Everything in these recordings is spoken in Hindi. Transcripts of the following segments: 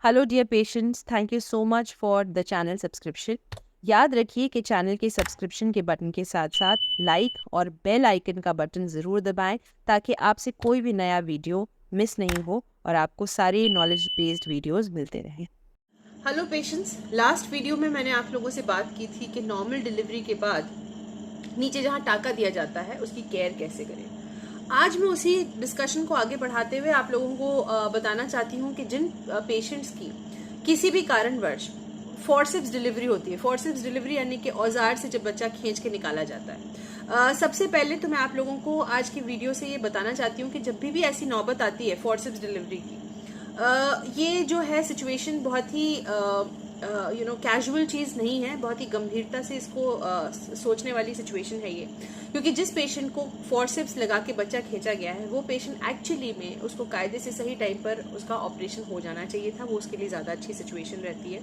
Hello dear patients, thank you so much for the channel subscription. याद रखिए कि चैनल के सब्सक्रिप्शन के बटन के साथ साथ लाइक और बेल आइकन का बटन ज़रूर दबाएं ताकि आपसे कोई भी नया वीडियो मिस नहीं हो और आपको सारे नॉलेज बेस्ड वीडियोस मिलते रहें। हेलो पेशेंट्स, लास्ट वीडियो में मैंने आप लोगों से बात की थी कि नॉर्मल डिलीवरी के बाद नीचे जहाँ टाका दिया जाता है उसकी केयर कैसे करें। आज मैं उसी डिस्कशन को आगे बढ़ाते हुए आप लोगों को बताना चाहती हूँ कि जिन पेशेंट्स की किसी भी कारणवश फोर्सेप्स डिलीवरी होती है, फोर्सेप्स डिलीवरी यानी कि औजार से जब बच्चा खींच के निकाला जाता है, सबसे पहले तो मैं आप लोगों को आज की वीडियो से ये बताना चाहती हूँ कि जब भी ऐसी नौबत आती है फोर्सेप्स डिलीवरी की, ये जो है सिचुएशन बहुत ही कैजुअल चीज़ नहीं है, बहुत ही गंभीरता से इसको सोचने वाली सिचुएशन है ये। क्योंकि जिस पेशेंट को फोर्सेप्स लगा के बच्चा खींचा गया है वो पेशेंट एक्चुअली में उसको कायदे से सही टाइम पर उसका ऑपरेशन हो जाना चाहिए था, वो उसके लिए ज़्यादा अच्छी सिचुएशन रहती है।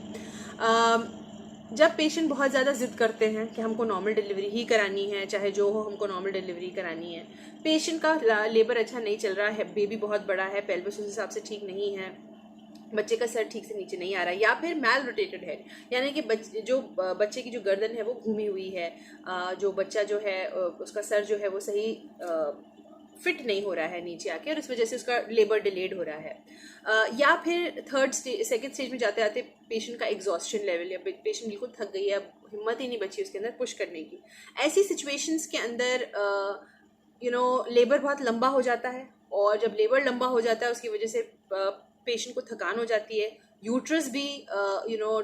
जब पेशेंट बहुत ज़्यादा जिद करते हैं कि हमको नॉर्मल डिलीवरी ही करानी है, चाहे जो हो हमको नॉर्मल डिलीवरी करानी है, पेशेंट का लेबर अच्छा नहीं चल रहा है, बेबी बहुत बड़ा है, पेल्विस उस हिसाब से ठीक नहीं है, बच्चे का सर ठीक से नीचे नहीं आ रहा है, या फिर मैल रोटेटेड हेड यानी कि बच्चे की जो गर्दन है वो घूमी हुई है, जो बच्चा जो है उसका सर जो है वो सही फिट नहीं हो रहा है नीचे आके और इस वजह से उसका लेबर डिलेड हो रहा है, या फिर सेकेंड स्टेज में जाते आते पेशेंट का एग्जॉस्शन लेवल या पेशेंट बिल्कुल थक गई है, हिम्मत ही नहीं बची उसके अंदर पुश करने की। ऐसी सिचुएशंस के अंदर लेबर बहुत लंबा हो जाता है, और जब लेबर लंबा हो जाता है उसकी वजह से पेशेंट को थकान हो जाती है, यूट्रस भी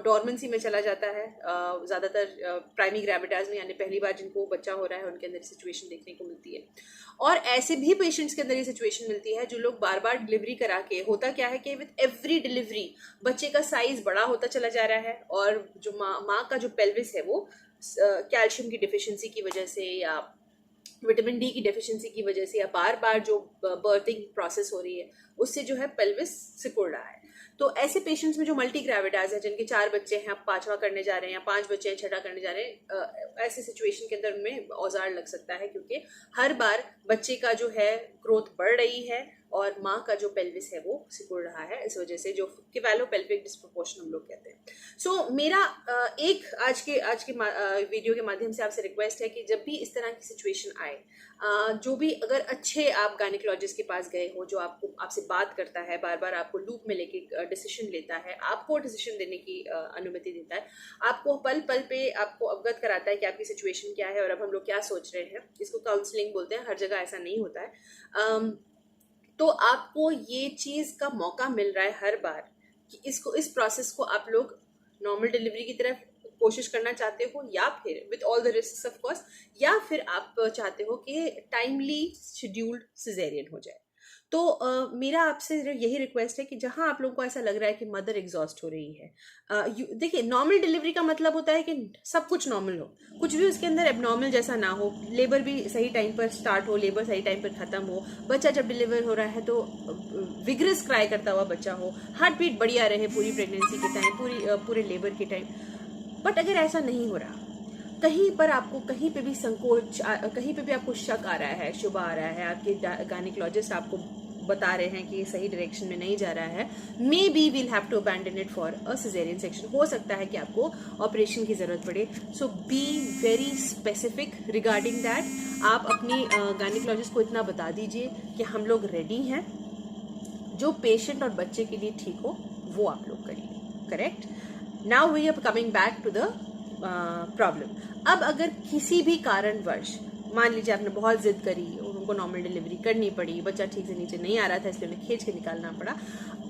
डॉर्मेंसी में चला जाता है। ज़्यादातर प्राइमरी ग्रेविटाज में यानी पहली बार जिनको बच्चा हो रहा है उनके अंदर सिचुएशन देखने को मिलती है। और ऐसे भी पेशेंट्स के अंदर ये सिचुएशन मिलती है जो लोग बार बार डिलीवरी करा के, होता क्या है कि विद एवरी डिलीवरी बच्चे का साइज बड़ा होता चला जा रहा है, और जो माँ का जो पेल्विस है वो कैल्शियम की डिफिशियंसी की वजह से या विटामिन डी की डेफिशिएंसी की वजह से या बार बार जो बर्थिंग प्रोसेस हो रही है उससे जो है पेल्विस सिकुड़ रहा है। तो ऐसे पेशेंट्स में जो मल्टी ग्रेविडाज है, जिनके 4 बच्चे हैं, अब 5वां करने जा रहे हैं, या 5 बच्चे हैं, 6ठा करने जा रहे हैं, ऐसे सिचुएशन के अंदर उनमें औजार लग सकता है, क्योंकि हर बार बच्चे का जो है ग्रोथ बढ़ रही है और माँ का जो पेल्विस है वो सिकुड़ रहा है, इस वजह से जो किवेलोपेल्विक डिस्प्रोपोर्शन हम लोग कहते हैं। सो मेरा एक आज के वीडियो के माध्यम से आपसे रिक्वेस्ट है कि जब भी इस तरह की सिचुएशन आए, जो भी अगर अच्छे आप गायनेकोलॉजिस्ट के पास गए हो, जो आपसे बात करता है, बार बार आपको लूप में लेके डिसीजन लेता है, आपको डिसीजन देने की अनुमति देता है, आपको पल पल पे आपको अवगत कराता है कि आपकी सिचुएशन क्या है और अब हम लोग क्या सोच रहे हैं, इसको काउंसलिंग बोलते हैं, हर जगह ऐसा नहीं होता है। तो आपको ये चीज़ का मौका मिल रहा है हर बार कि इस प्रोसेस को आप लोग नॉर्मल डिलीवरी की तरफ कोशिश करना चाहते हो, या फिर with all the risk of course, या फिर आप चाहते हो कि टाइमली शेड्यूल्ड सिजेरियन हो जाए। तो मेरा आपसे यही रिक्वेस्ट है कि जहां आप लोगों को ऐसा लग रहा है कि मदर एग्जॉस्ट हो रही है, देखिए नॉर्मल डिलीवरी का मतलब होता है कि सब कुछ नॉर्मल हो, कुछ भी उसके अंदर एबनॉर्मल जैसा ना हो, लेबर भी सही टाइम पर स्टार्ट हो, लेबर सही टाइम पर खत्म हो, बच्चा जब डिलीवर हो रहा है तो विग्रस क्राई करता हुआ बच्चा हो, हार्ट बीट बढ़िया रहे पूरी प्रेगनेंसी के टाइम, पूरे लेबर के टाइम। बट अगर ऐसा नहीं हो रहा, कहीं पर आपको कहीं पे भी संकोच, कहीं पे भी आपको शक आ रहा है, शुभ आ रहा है, आपके गायनेकोलॉजिस्ट आपको बता रहे हैं कि ये सही डायरेक्शन में नहीं जा रहा है, may be we'll have to abandon it for a caesarean section, हो सकता है कि आपको ऑपरेशन की ज़रूरत पड़े। So be very specific regarding that. आप अपनी गायनेकोलॉजिस्ट को इतना बता दीजिए कि हम लोग रेडी हैं, जो पेशेंट और बच्चे के लिए ठीक हो वो आप लोग करिए। Correct. Now we are coming back to the problem. अब अगर किसी भी कारणवश, मान लीजिए आपने बहुत जिद करी, उनको नॉर्मल डिलीवरी करनी पड़ी, बच्चा ठीक से नीचे नहीं आ रहा था इसलिए उन्हें खींच के निकालना पड़ा,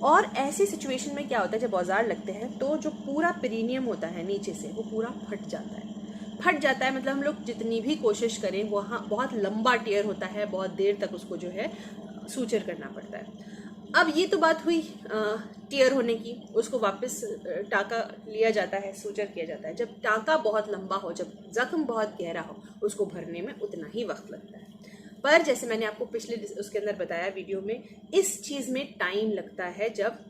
और ऐसी सिचुएशन में क्या होता है, जब औजार लगते हैं तो जो पूरा पेरिनियम होता है नीचे से वो पूरा फट जाता है। फट जाता है मतलब हम लोग जितनी भी कोशिश करें वहाँ बहुत लंबा टीयर होता है, बहुत देर तक उसको जो है सूचर करना पड़ता है। अब ये तो बात हुई टीयर होने की, उसको वापस टाका लिया जाता है, सूचर किया जाता है। जब टाका बहुत लंबा हो, जब जख्म बहुत गहरा हो, उसको भरने में उतना ही वक्त लगता है। पर जैसे मैंने आपको पिछले उसके अंदर बताया वीडियो में, इस चीज़ में टाइम लगता है, जब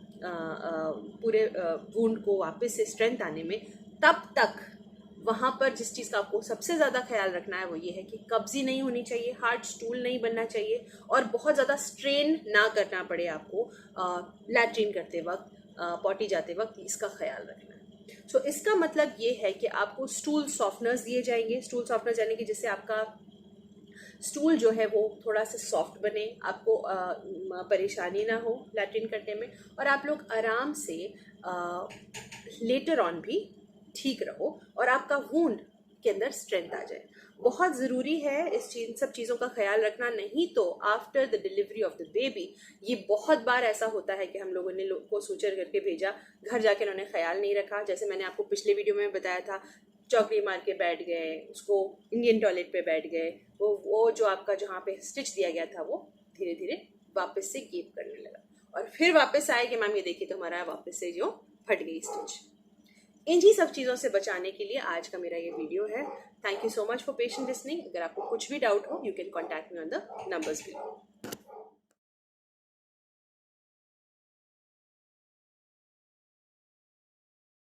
पूरे वुंड को वापस से स्ट्रेंथ आने में, तब तक वहाँ पर जिस चीज़ का आपको सबसे ज़्यादा ख्याल रखना है वो ये है कि कब्जी नहीं होनी चाहिए, हार्ड स्टूल नहीं बनना चाहिए, और बहुत ज़्यादा स्ट्रेन ना करना पड़े आपको लैट्रिन करते वक्त, पॉटी जाते वक्त इसका ख्याल रखना है। सो इसका मतलब ये है कि आपको स्टूल सॉफ्टनर्स दिए जाएंगे। स्टूल सॉफ्टनर्स यानी कि जिससे आपका स्टूल जो है वो थोड़ा सा सॉफ्ट बने, आपको परेशानी ना हो लैट्रिन करने में, और आप लोग आराम से लेटर ऑन भी ठीक रहो और आपका वूंड के अंदर स्ट्रेंथ आ जाए। बहुत ज़रूरी है सब चीज़ों का ख्याल रखना, नहीं तो after the delivery of the baby, ये बहुत बार ऐसा होता है कि हम लोगों ने को सूचर करके भेजा, घर जाके उन्होंने ख्याल नहीं रखा। जैसे मैंने आपको पिछले वीडियो में बताया था, चौकड़ी मार के बैठ गए, उसको इंडियन टॉयलेट पे बैठ गए, वो जो आपका जहाँ पे स्टिच दिया गया था वो धीरे धीरे वापस से गेप करने लगा, और फिर वापस आए कि मैम ये देखिए तो हमारा वापस से जो फट गई स्टिच। इन्हीं सब चीज़ों से बचाने के लिए आज का मेरा ये वीडियो है। Thank you so much for patient listening. अगर आपको कुछ भी डाउट हो, you can contact me on the numbers below.